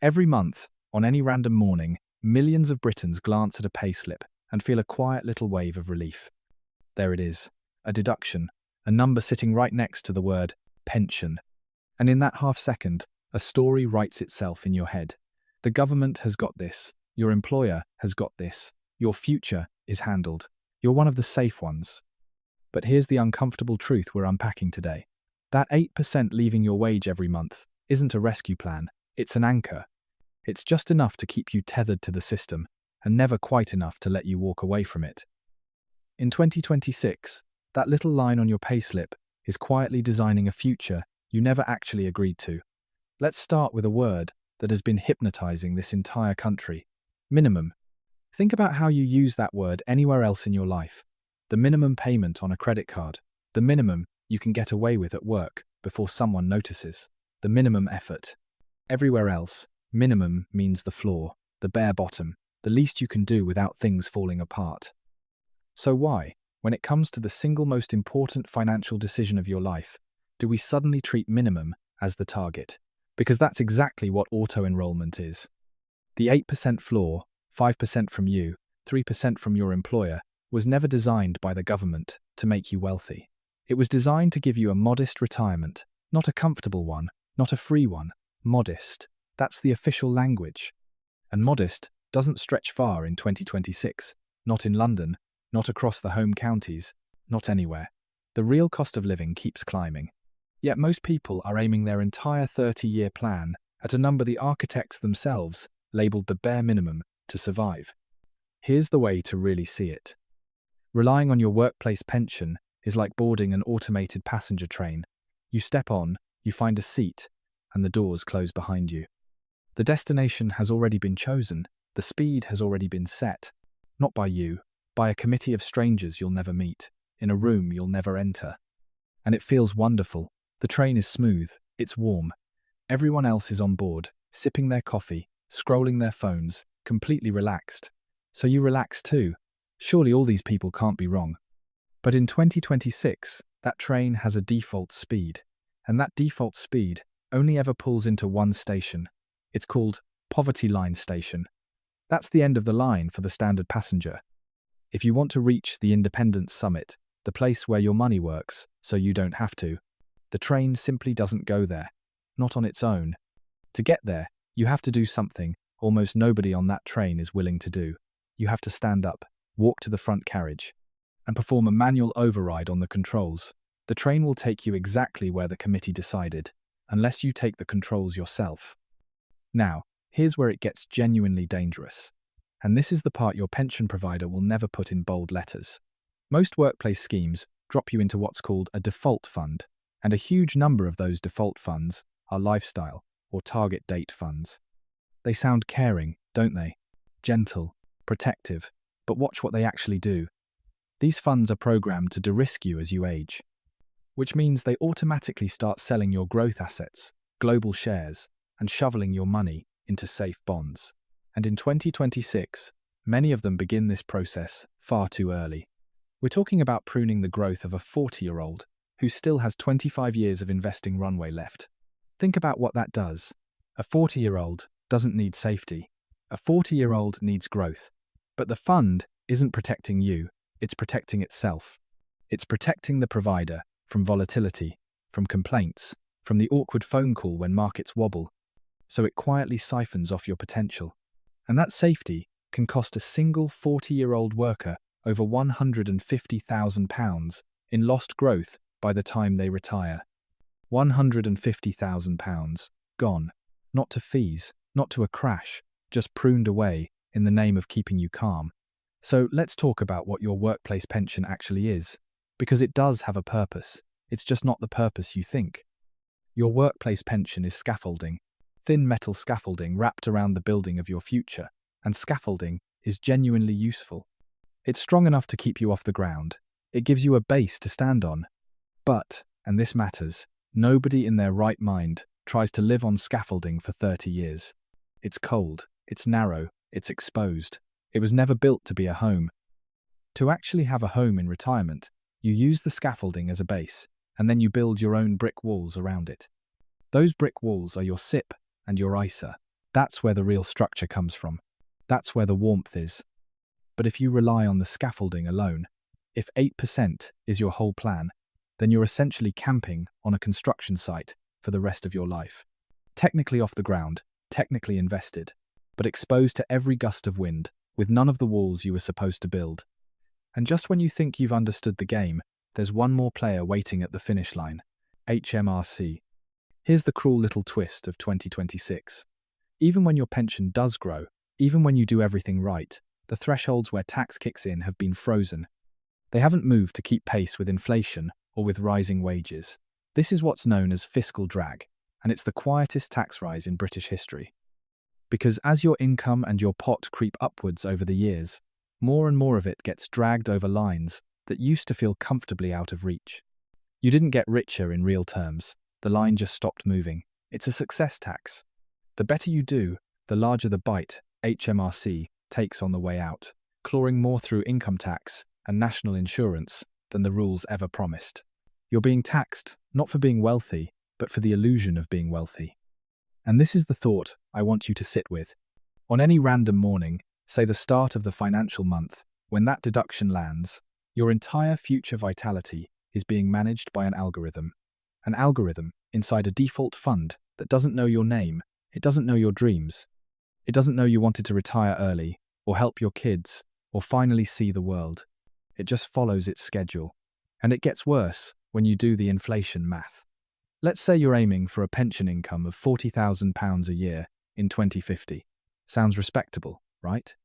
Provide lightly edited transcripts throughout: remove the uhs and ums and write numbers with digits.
Every month, on any random morning, millions of Britons glance at a payslip and feel a quiet little wave of relief. There it is, a deduction, a number sitting right next to the word pension. And in that half second, a story writes itself in your head. The government has got this. Your employer has got this. Your future is handled. You're one of the safe ones. But here's the uncomfortable truth we're unpacking today. That 8% leaving your wage every month isn't a rescue plan, it's an anchor. It's just enough to keep you tethered to the system, and never quite enough to let you walk away from it. In 2026, that little line on your payslip is quietly designing a future you never actually agreed to. Let's start with a word that has been hypnotizing this entire country: minimum. Think about how you use that word anywhere else in your life. The minimum payment on a credit card, the minimum you can get away with at work before someone notices, the minimum effort. Everywhere else, minimum means the floor, the bare bottom, the least you can do without things falling apart. So why, when it comes to the single most important financial decision of your life, do we suddenly treat minimum as the target? Because that's exactly what auto-enrolment is. The 8% floor, 5% from you, 3% from your employer, was never designed by the government to make you wealthy. It was designed to give you a modest retirement, not a comfortable one, not a free one, modest. That's the official language. And modest doesn't stretch far in 2026, not in London, not across the home counties, not anywhere. The real cost of living keeps climbing. Yet most people are aiming their entire 30-year plan at a number the architects themselves labelled the bare minimum to survive. Here's the way to really see it. Relying on your workplace pension is like boarding an automated passenger train. You step on, you find a seat, and the doors close behind you. The destination has already been chosen, the speed has already been set. Not by you, by a committee of strangers you'll never meet, in a room you'll never enter. And it feels wonderful. The train is smooth, it's warm. Everyone else is on board, sipping their coffee, scrolling their phones, completely relaxed. So you relax too. Surely all these people can't be wrong. But in 2026, that train has a default speed. And that default speed only ever pulls into one station. It's called Poverty Line Station. That's the end of the line for the standard passenger. If you want to reach the Independence Summit, the place where your money works, so you don't have to, the train simply doesn't go there, not on its own. To get there, you have to do something almost nobody on that train is willing to do. You have to stand up, walk to the front carriage, and perform a manual override on the controls. The train will take you exactly where the committee decided, unless you take the controls yourself. Now, here's where it gets genuinely dangerous. And this is the part your pension provider will never put in bold letters. Most workplace schemes drop you into what's called a default fund, and a huge number of those default funds are lifestyle or target date funds. They sound caring, don't they? Gentle, protective, but watch what they actually do. These funds are programmed to de-risk you as you age, which means they automatically start selling your growth assets, global shares, and shoveling your money into safe bonds. And in 2026, many of them begin this process far too early. We're talking about pruning the growth of a 40-year-old who still has 25 years of investing runway left. Think about what that does. A 40-year-old doesn't need safety. A 40-year-old needs growth. But the fund isn't protecting you, it's protecting itself. It's protecting the provider from volatility, from complaints, from the awkward phone call when markets wobble. So it quietly siphons off your potential. And that safety can cost a single 40-year-old worker over £150,000 in lost growth by the time they retire. £150,000 gone, not to fees, not to a crash, just pruned away in the name of keeping you calm. So let's talk about what your workplace pension actually is, because it does have a purpose. It's just not the purpose you think. Your workplace pension is scaffolding, thin metal scaffolding wrapped around the building of your future, and scaffolding is genuinely useful. It's strong enough to keep you off the ground. It gives you a base to stand on. But, and this matters, nobody in their right mind tries to live on scaffolding for 30 years. It's cold, it's narrow, it's exposed. It was never built to be a home. To actually have a home in retirement, you use the scaffolding as a base, and then you build your own brick walls around it. Those brick walls are your SIP and your ISA, That's where the real structure comes from. That's where the warmth is. But if you rely on the scaffolding alone, if 8% is your whole plan, then you're essentially camping on a construction site for the rest of your life. Technically off the ground, technically invested, but exposed to every gust of wind, with none of the walls you were supposed to build. And just when you think you've understood the game, there's one more player waiting at the finish line: HMRC. Here's the cruel little twist of 2026. Even when your pension does grow, even when you do everything right, the thresholds where tax kicks in have been frozen. They haven't moved to keep pace with inflation or with rising wages. This is what's known as fiscal drag, and it's the quietest tax rise in British history. Because as your income and your pot creep upwards over the years, more and more of it gets dragged over lines that used to feel comfortably out of reach. You didn't get richer in real terms. The line just stopped moving. It's a success tax. The better you do, the larger the bite HMRC takes on the way out, clawing more through income tax and national insurance than the rules ever promised. You're being taxed, not for being wealthy, but for the illusion of being wealthy. And this is the thought I want you to sit with. On any random morning, say the start of the financial month, when that deduction lands, your entire future vitality is being managed by an algorithm. An algorithm inside a default fund that doesn't know your name, it doesn't know your dreams. It doesn't know you wanted to retire early, or help your kids, or finally see the world. It just follows its schedule. And it gets worse when you do the inflation math. Let's say you're aiming for a pension income of £40,000 a year in 2050. Sounds respectable, right?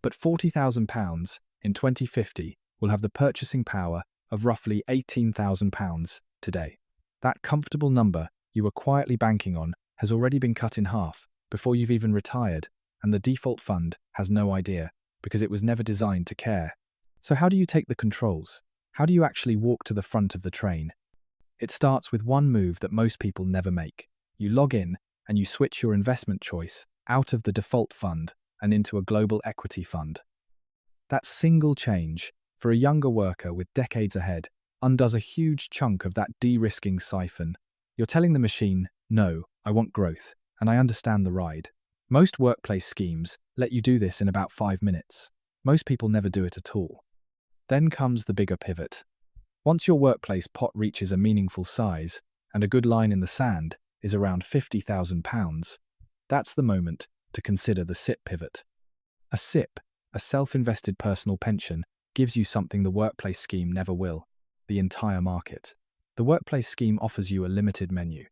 But £40,000 in 2050 will have the purchasing power of roughly £18,000 today. That comfortable number you were quietly banking on has already been cut in half before you've even retired, and the default fund has no idea because it was never designed to care. So how do you take the controls? How do you actually walk to the front of the train? It starts with one move that most people never make. You log in and you switch your investment choice out of the default fund and into a global equity fund. That single change, for a younger worker with decades ahead, undoes a huge chunk of that de-risking siphon. You're telling the machine, no, I want growth, and I understand the ride. Most workplace schemes let you do this in about 5 minutes. Most people never do it at all. Then comes the bigger pivot. Once your workplace pot reaches a meaningful size, and a good line in the sand is around £50,000, that's the moment to consider the SIP pivot. A SIP, a self-invested personal pension, gives you something the workplace scheme never will: the entire market. The workplace scheme offers you a limited menu.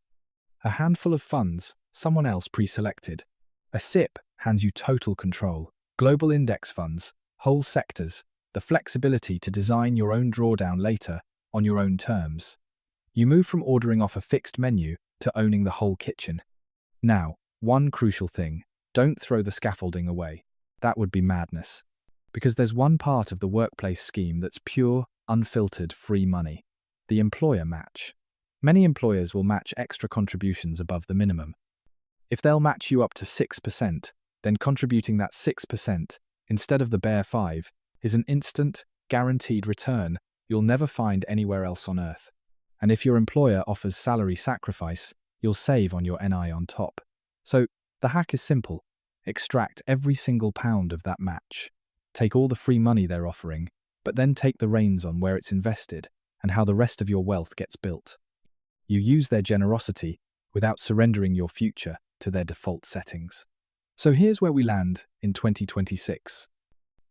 A handful of funds, someone else pre-selected. A SIP hands you total control: global index funds, whole sectors, the flexibility to design your own drawdown later on your own terms. You move from ordering off a fixed menu to owning the whole kitchen. Now, one crucial thing: don't throw the scaffolding away. That would be madness. Because there's one part of the workplace scheme that's pure, unfiltered, free money: the employer match. Many employers will match extra contributions above the minimum. If they'll match you up to 6%, then contributing that 6% instead of the bare 5% is an instant, guaranteed return you'll never find anywhere else on earth. And if your employer offers salary sacrifice, you'll save on your NI on top. So the hack is simple: extract every single pound of that match. Take all the free money they're offering, but then take the reins on where it's invested and how the rest of your wealth gets built. You use their generosity without surrendering your future to their default settings. So here's where we land in 2026.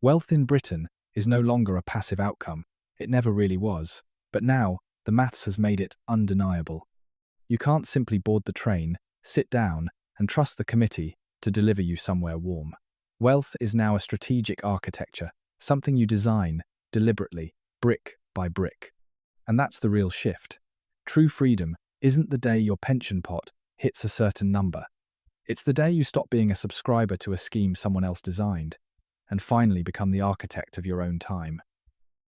Wealth in Britain is no longer a passive outcome. It never really was. But now, the maths has made it undeniable. You can't simply board the train, sit down, and trust the committee to deliver you somewhere warm. Wealth is now a strategic architecture, something you design deliberately, brick by brick. And that's the real shift. True freedom isn't the day your pension pot hits a certain number. It's the day you stop being a subscriber to a scheme someone else designed and finally become the architect of your own time.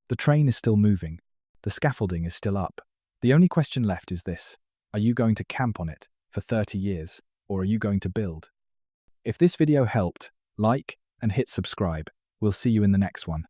The train is still moving. The scaffolding is still up. The only question left is this: are you going to camp on it for 30 years, or are you going to build? If this video helped, like and hit subscribe. We'll see you in the next one.